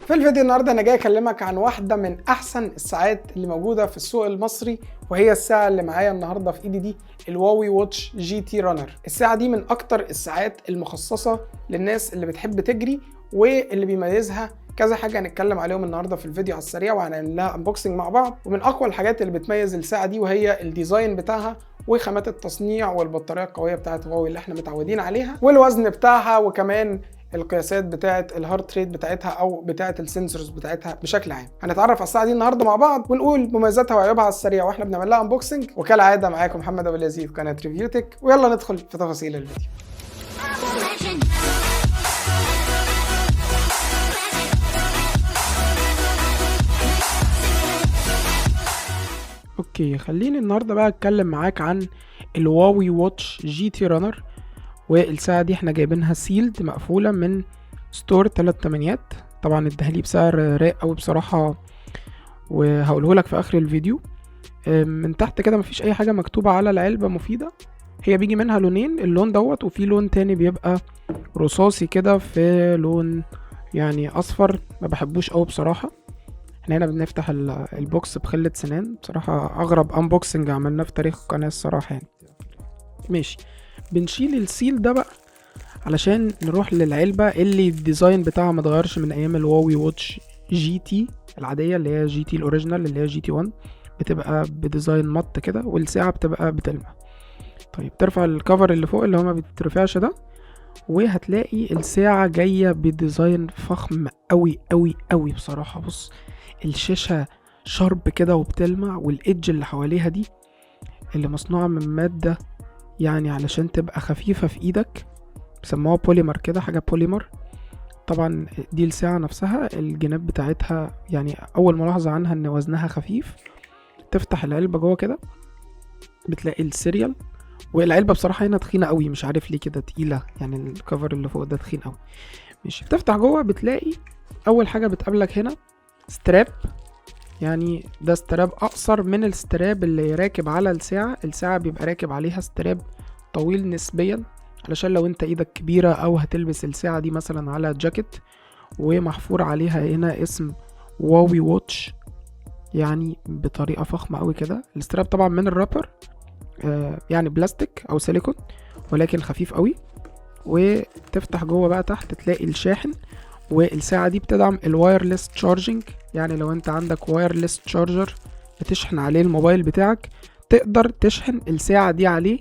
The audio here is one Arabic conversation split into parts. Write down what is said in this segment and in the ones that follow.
في الفيديو النهارده انا جاي اكلمك عن واحده من احسن الساعات اللي موجوده في السوق المصري، وهي الساعه اللي معايا النهارده في ايدي دي الواوي واتش جي تي رانر. الساعه دي من اكتر الساعات المخصصه للناس اللي بتحب تجري، واللي بيميزها كذا حاجه هنتكلم عليهم النهارده في الفيديو على السريع، وهنعمل لها انبوكسنج مع بعض. ومن اقوى الحاجات اللي بتميز الساعه دي وهي الديزاين بتاعها وخامات التصنيع والبطاريه القويه بتاعت هواوي اللي احنا متعودين عليها، والوزن بتاعها، وكمان القياسات بتاعه الهارت ريت بتاعتها او بتاعه السنسورز بتاعتها بشكل عام. هنتعرف على الساعه دي النهارده مع بعض ونقول مميزاتها وعيوبها على السريع واحنا بنعمل لها انبوكسنج. وكالعاده معاكم محمد ابو اليزيد، قناه ريفيوتك، ويلا ندخل في تفاصيل الفيديو. اوكي، خليني النهارده بقى اتكلم معاك عن الواوي واتش جي تي رانر. والساعه دي احنا جايبينها سيلد مقفوله من ستور 3/8. طبعا اداها لي بسعر رايق قوي بصراحه، وهقوله لك في اخر الفيديو. من تحت كده مفيش اي حاجه مكتوبه على العلبه مفيده. هي بيجي منها لونين، اللون دوت وفي لون تاني بيبقى رصاصي كده في لون يعني اصفر، ما بحبوش قوي بصراحه. احنا هنا بنفتح البوكس بخلة سنان، بصراحه اغرب انبوكسنج عملناه في تاريخ القناه الصراحه يعني. ماشي، بنشيل السيل ده بقى علشان نروح للعلبة اللي الديزاين بتاعها متغيرش من ايام الواوي واتش جي تي العادية، اللي هي جي تي الاوريجينال اللي هي جي تي 1، بتبقى بديزاين مط كده والساعة بتبقى بتلمع. طيب ترفع الكفر اللي فوق اللي هو ما بيترفعش ده، وهتلاقي الساعة جاية بديزاين فخم قوي قوي قوي بصراحة. بص، الشاشة شارب كده وبتلمع، والايدج اللي حواليها دي اللي مصنوعة من مادة يعني علشان تبقى خفيفة في ايدك، بيسموها بوليمر كده، حاجة بوليمر. طبعا دي الساعة نفسها الجناب بتاعتها يعني اول ملاحظة عنها ان وزنها خفيف. تفتح العلبة جوه كده بتلاقي السيريال، والعلبة بصراحة هنا تخينة قوي، مش عارف ليه كده تقيلة يعني، الكفر اللي فوق ده تخين قوي. ماشي، بتفتح جوه بتلاقي اول حاجة بتقابلك هنا ستراب. يعني ده ستراب اقصر من الستراب اللي راكب على الساعة بيبقى راكب عليها ستراب طويل نسبيا، علشان لو انت ايدك كبيرة او هتلبس الساعة دي مثلا على جاكيت ومحفور عليها هنا اسم واوي واتش يعني بطريقة فخمة قوي كده. الستراب طبعا من الرابر، يعني بلاستيك او سيليكون ولكن خفيف قوي. وتفتح جوه بقى تحت تلاقي الشاحن، والساعة دي بتدعم الوايرلس تشارجنج، يعني لو انت عندك وايرلس تشارجر بتشحن عليه الموبايل بتاعك تقدر تشحن الساعة دي عليه.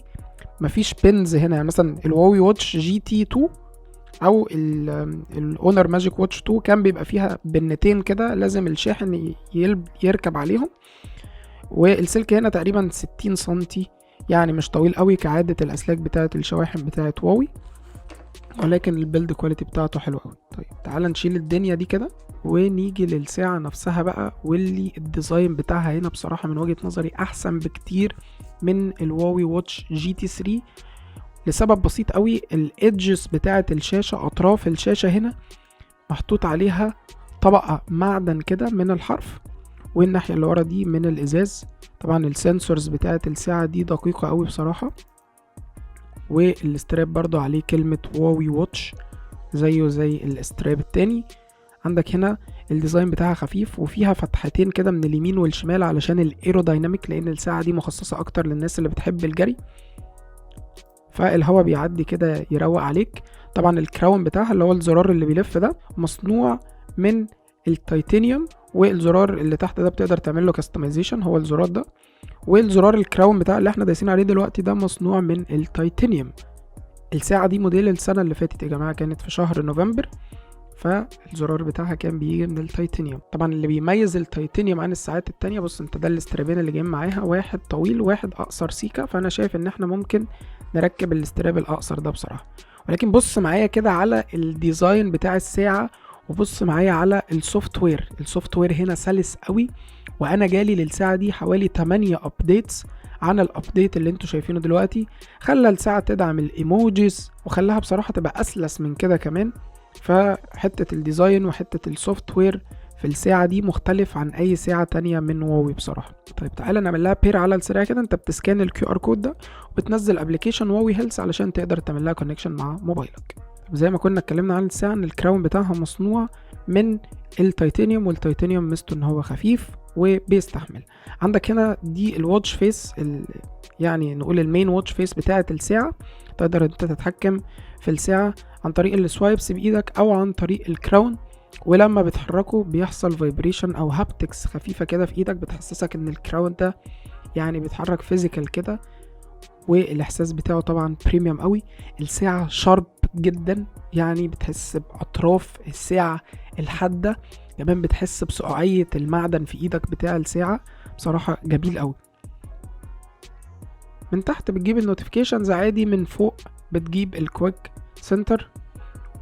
مفيش بينز هنا، يعني مثلا الواوي واتش جي تي 2 او الاونر ماجيك واتش 2 كان بيبقى فيها بنتين كده لازم الشاحن يركب عليهم، والسلك هنا تقريبا 60 سنتي، يعني مش طويل قوي كعادة الاسلاك بتاعة الشواحن بتاعة واوي، ولكن البيلد كواليتي بتاعته حلوة قوي. طيب تعال نشيل الدنيا دي كده ونيجي للساعة نفسها بقى، واللي الديزاين بتاعها هنا بصراحة من وجهة نظري احسن بكتير من الواوي واتش جي تي 3 لسبب بسيط قوي. الايدجز بتاعة الشاشة، اطراف الشاشة هنا محطوط عليها طبقة معدن كده من الحرف، والناحية اللي ورا دي من الازاز. طبعا السنسورز بتاعة الساعة دي دقيقة قوي بصراحة، والاستراب برضو عليه كلمة واوي واتش زيه زي الاستراب التاني. عندك هنا الديزاين بتاعها خفيف وفيها فتحتين كده من اليمين والشمال علشان الايرودايناميك، لان الساعة دي مخصصة اكتر للناس اللي بتحب الجري، فالهواء بيعدي كده يروق عليك. طبعا الكراون بتاعها اللي هو الزرار اللي بيلف ده مصنوع من التيتانيوم، والزرار اللي تحت ده بتقدر تعمل له كاستمايزيشن، هو الزرار ده. والزرار الكراون بتاع اللي احنا دايسين عليه دلوقتي ده مصنوع من التيتانيوم. الساعة دي موديل السنة اللي فاتت يا جماعة، كانت في شهر نوفمبر، فالزرار بتاعها كان بيجي من التيتانيوم. طبعا اللي بيميز التيتانيوم عن الساعات التانية، بص انت ده الاسترابين اللي جايين معاها، واحد طويل واحد اقصر سيكا، فانا شايف ان احنا ممكن نركب الاستراب الاقصر ده بصراحة. ولكن بص معايا كده على الديزاين بتاع الساعة، وبص معايا على السوفت وير هنا سلس قوي. وانا جالي للساعة دي حوالي 8 ابديتس عن الابديت اللي انتوا شايفينه دلوقتي. خلى الساعة تدعم الايموجيز وخلاها بصراحة تبقى اسلس من كده كمان. فحتة الديزاين وحتة السوفت وير في الساعة دي مختلف عن اي ساعة تانية من واوي بصراحة. طيب تعالى نعمل لها بير على السريع كده. انت بتسكان الكيو ار كود ده وبتنزل ابلكيشن واوي هيلث علشان تقدر تعمل لها كونكشن مع موبايلك. زي ما كنا اتكلمنا عن الساعة ان الكراون بتاعها مصنوع من التيتانيوم، والتيتانيوم ميزته ان هو خفيف وبيستحمل. عندك هنا دي الواتش فيس، يعني نقول المين واتش فيس بتاعه الساعه. تقدر انت تتحكم في الساعه عن طريق السوايبس بايدك او عن طريق الكراون، ولما بتحركه بيحصل فايبريشن او هابتكس خفيفه كده في ايدك بتحسسك ان الكراون ده يعني بيتحرك فيزيكال كده، والاحساس بتاعه طبعا بريميوم قوي. الساعه شارب جدا، يعني بتحس باطراف الساعه الحاده، كمان بتحس بسقوعيه المعدن في ايدك بتاع الساعه. بصراحه جميل قوي. من تحت بتجيب النوتيفيكيشنز عادي، من فوق بتجيب الكويك سنتر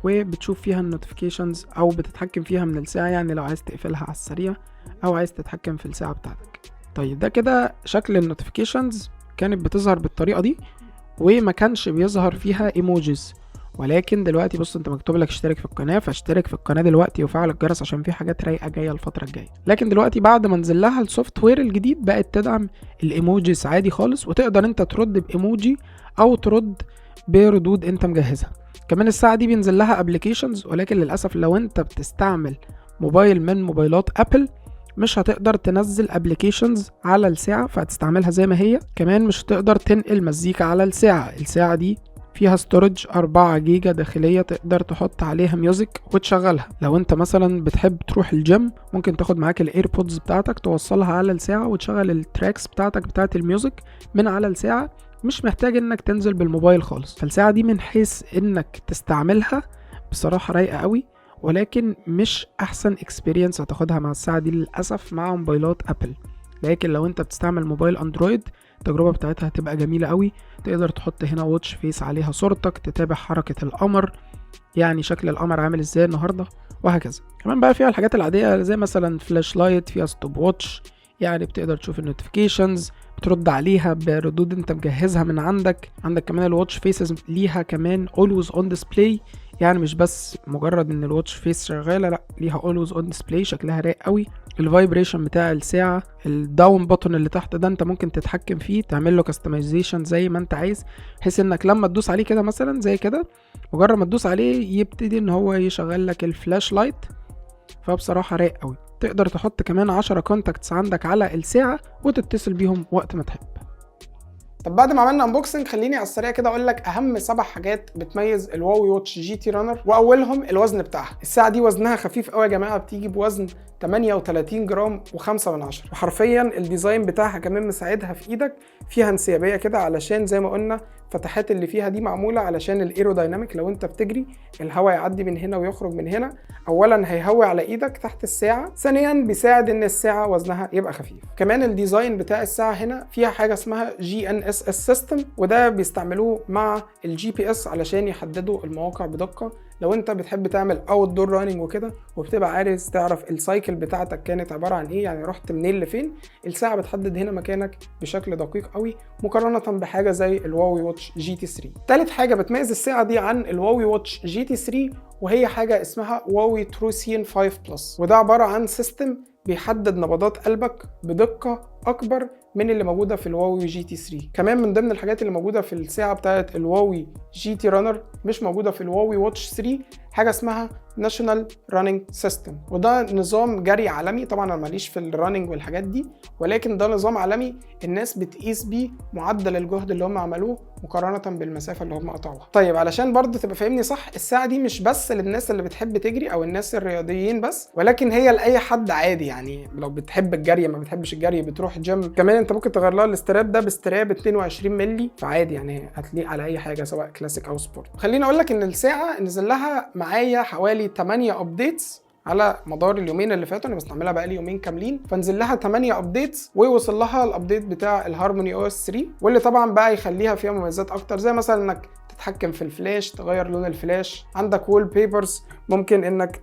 وبتشوف فيها النوتيفيكيشنز او بتتحكم فيها من الساعه، يعني لو عايز تقفلها على السريع او عايز تتحكم في الساعه بتاعتك. طيب ده كده شكل النوتيفيكيشنز، كانت بتظهر بالطريقه دي وما كانش بيظهر فيها ايموجيز. ولكن دلوقتي بص، انت مكتوب لك اشترك في القناه، فاشترك في القناه دلوقتي وفعل الجرس عشان في حاجات رايقه جايه الفتره الجايه. لكن دلوقتي بعد ما نزل لها السوفت وير الجديد بقت تدعم الايموجيز عادي خالص، وتقدر انت ترد بايموجي او ترد بردود انت مجهزها. كمان الساعه دي بينزل لها ابلكيشنز، ولكن للاسف لو انت بتستعمل موبايل من موبايلات ابل مش هتقدر تنزل ابلكيشنز على الساعه، فهتستعملها زي ما هي. كمان مش هتقدر تنقل مزيكا على الساعه دي فيها ستورج 4 جيجا داخلية تقدر تحط عليها ميوزك وتشغلها. لو انت مثلا بتحب تروح الجيم ممكن تاخد معاك الايربودز بتاعتك توصلها على الساعة وتشغل التراكس بتاعتك بتاعت الميوزك من على الساعة، مش محتاج انك تنزل بالموبايل خالص. فالساعة دي من حيث انك تستعملها بصراحة رايقة قوي، ولكن مش احسن اكسبيرينس هتاخدها مع الساعة دي للأسف مع موبايلات ابل. لكن لو انت بتستعمل موبايل اندرويد التجربة بتاعتها هتبقى جميلة قوي. تقدر تحط هنا واتش فيس عليها صورتك، تتابع حركة القمر، يعني شكل القمر عامل ازاي النهاردة، وهكذا. كمان بقى فيها الحاجات العادية زي مثلا فلاش لايت، فيها ستوب واتش، يعني بتقدر تشوف النوتيفيكيشنز، بترد عليها بردود انت مجهزها من عندك. كمان الواتش فيسز ليها كمان always on display، يعني مش بس مجرد ان الواتش فيس شغالة، لا ليها always on display، شكلها رايق قوي. الفايبريشن بتاع الساعة، الداون بutton اللي تحت ده انت ممكن تتحكم فيه، تعمل له كاستمايزيشن زي ما انت عايز، بحيث انك لما تدوس عليه كده مثلا زي كده، مجرد ما تدوس عليه يبتدي ان هو يشغل لك الفلاش لايت. فبصراحة رايق قوي. تقدر تحط كمان 10 كونتاكتس عندك على الساعة وتتصل بيهم وقت ما تحب. طب بعد ما عملنا انبوكسنج خليني على السريع كده اقول لك اهم 7 حاجات بتميز الواوي واتش جي تي رانر. واولهم الوزن بتاعها. الساعه دي وزنها خفيف قوي يا جماعه، بتيجي بوزن 38 جرام و5 من 10. وحرفيا الديزاين بتاعها كمان مساعدها في ايدك، فيها انسيابيه كده علشان زي ما قلنا فتحات اللي فيها دي معموله علشان الايرودايناميك، لو انت بتجري الهواء يعدي من هنا ويخرج من هنا. اولا هيهوي على ايدك تحت الساعه، ثانيا بيساعد ان الساعه وزنها يبقى خفيف. كمان الديزاين بتاع الساعه هنا فيها حاجه اسمها GNSS سيستم، وده بيستعملوه مع الGPS علشان يحددوا المواقع بدقه. لو انت بتحب تعمل اوت دور راننج وكده وبتبقى عايز تعرف السايكل بتاعتك كانت عباره عن ايه، يعني رحت منين لفين، الساعه بتحدد هنا مكانك بشكل دقيق قوي مقارنه بحاجه زي الواوي واتش جي تي 3. تالت حاجه بتميز الساعه دي عن الواوي واتش جي تي 3 وهي حاجه اسمها واوي تروسين 5 بلس، وده عباره عن سيستم بيحدد نبضات قلبك بدقه اكبر من اللي موجوده في الواوي جي تي 3. كمان من ضمن الحاجات اللي موجوده في الساعه بتاعه الواوي جي تي رانر مش موجوده في الواوي واتش 3، حاجه اسمها ناشونال راننج سيستم، وده نظام جري عالمي. طبعا انا ماليش في الراننج والحاجات دي، ولكن ده نظام عالمي الناس بتقيس بيه معدل الجهد اللي هم عملوه مقارنه بالمسافه اللي هم قطعوها. طيب علشان برضه تبقى فاهمني صح، الساعه دي مش بس للناس اللي بتحب تجري او الناس الرياضيين بس، ولكن هي لاي حد عادي. يعني لو بتحب الجري ما بتحبش الجري بتروح جيم، كمان انت ممكن تغير لها الاستراب ده باستراب 22 مللي، فعادي يعني هتليق على اي حاجه سواء كلاسيك او سبورت. خليني اقول لك ان الساعه نزل لها معايا حوالي 8 ابديتس على مدار اليومين اللي فاتوا، انا بستعملها بقالي يومين كاملين، فنزل لها 8 ابديتس ووصل لها الابديت بتاع الهارموني او اس 3، واللي طبعا بقى يخليها فيها مميزات اكتر، زي مثلا انك تتحكم في الفلاش، تغير لون الفلاش، عندك وول بيبرز، ممكن انك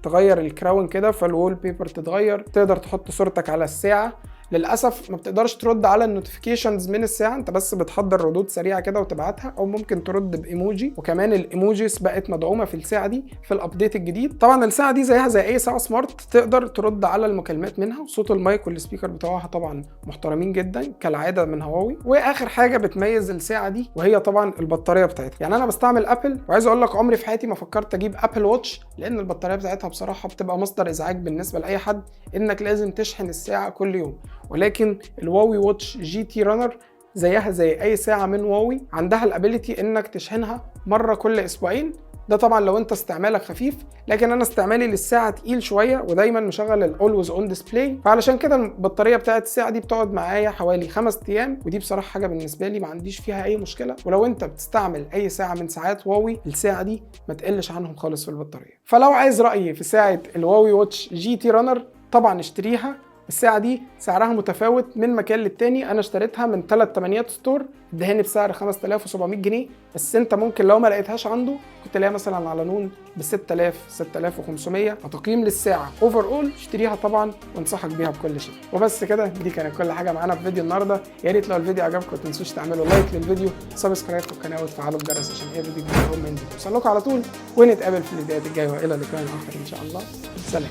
تغير الكراون كده فالوول بيبر تتغير، تقدر تحط صورتك على الساعه، للاسف ما بتقدرش ترد على النوتيفيكيشنز من الساعه، انت بس بتحضر ردود سريعه كده وتبعتها، او ممكن ترد بايموجي. وكمان الايموجيز بقت مدعومه في الساعه دي في الابديت الجديد. طبعا الساعه دي زيها زي اي ساعه سمارت، تقدر ترد على المكالمات منها، وصوت المايك والسبيكر بتوعها طبعا محترمين جدا كالعاده من هواوي. واخر حاجه بتميز الساعه دي وهي طبعا البطاريه بتاعتها. يعني انا بستعمل ابل، وعايز اقول لك عمري في حياتي ما فكرت اجيب ابل واتش، لان البطاريه بتاعتها بصراحه بتبقى مصدر ازعاج بالنسبه لاي حد، انك لازم تشحن الساعه كل يوم. ولكن الواوي واتش جي تي رانر زيها زي اي ساعه من واوي، عندها الابيليتي انك تشحنها مره كل اسبوعين. ده طبعا لو انت استعمالك خفيف، لكن انا استعمالي للساعه تقيل شويه، ودايما مشغل الاولويز اون ديسبلاي، فعلشان كده البطاريه بتاعت الساعه دي بتقعد معايا حوالي 5 ايام، ودي بصراحه حاجه بالنسبه لي ما عنديش فيها اي مشكله. ولو انت بتستعمل اي ساعه من ساعات واوي، الساعه دي ما تقلش عنهم خالص في البطاريه. فلو عايز رايي في ساعه الواوي واتش جي تي رانر، طبعا اشتريها. الساعة دي سعرها متفاوت من مكان للتاني، انا اشتريتها من 3 تمانيات ستور، ادهاني بسعر 5700 جنيه. بس انت ممكن لو ما لقيتهاش عنده كنت تلاقيها مثلا على نون ب 6000 6500. فتقييم للساعة اوفر اول اشتريها طبعا، وانصحك بيها بكل شيء. وبس كده، دي كانت كل حاجة معانا في فيديو النهارده. يا ريت لو الفيديو عجبكم ما تنسوش تعملوا لايك للفيديو، سبسكرايب في القناة وتفعلوا الجرس عشان اي فيديو جديد اول ما ينزل يوصل لكم على طول. ونتقابل في الفيديوهات الجاية، والى لقاء اخر ان شاء الله. سلام.